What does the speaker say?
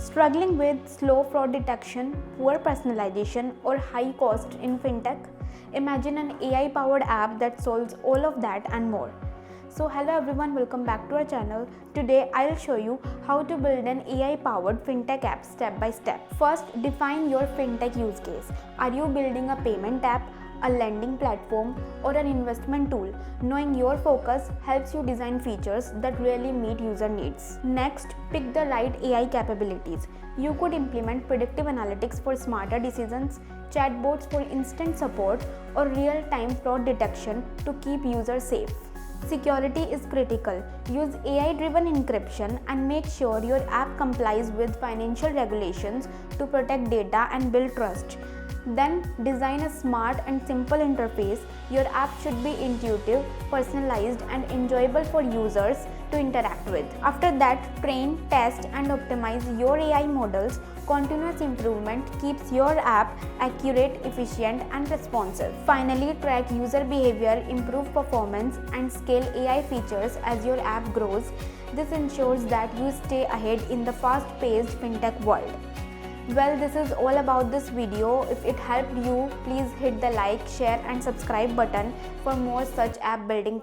Struggling with slow fraud detection, poor personalization, or high cost in fintech? Imagine an AI-powered app that solves all of that and more. So hello everyone, welcome back to our channel. Today I'll show you how to build an AI-powered fintech app step by step. First, define your fintech use case. Are you building a payment app, a lending platform, or an investment tool? Knowing your focus helps you design features that really meet user needs. Next, pick the right AI capabilities. You could implement predictive analytics for smarter decisions, chatbots for instant support, or real-time fraud detection to keep users safe. Security is critical. Use AI-driven encryption and make sure your app complies with financial regulations to protect data and build trust. Then design a smart and simple interface. Your app should be intuitive, personalized, and enjoyable for users to interact with. After that, train, test, and optimize your AI models. Continuous improvement keeps your app accurate, efficient, and responsive. Finally, track user behavior, improve performance, and scale AI features as your app grows. This ensures that you stay ahead in the fast-paced fintech world. Well, this is all about this video. If it helped you, please hit the like, share, and subscribe button for more such app building tips.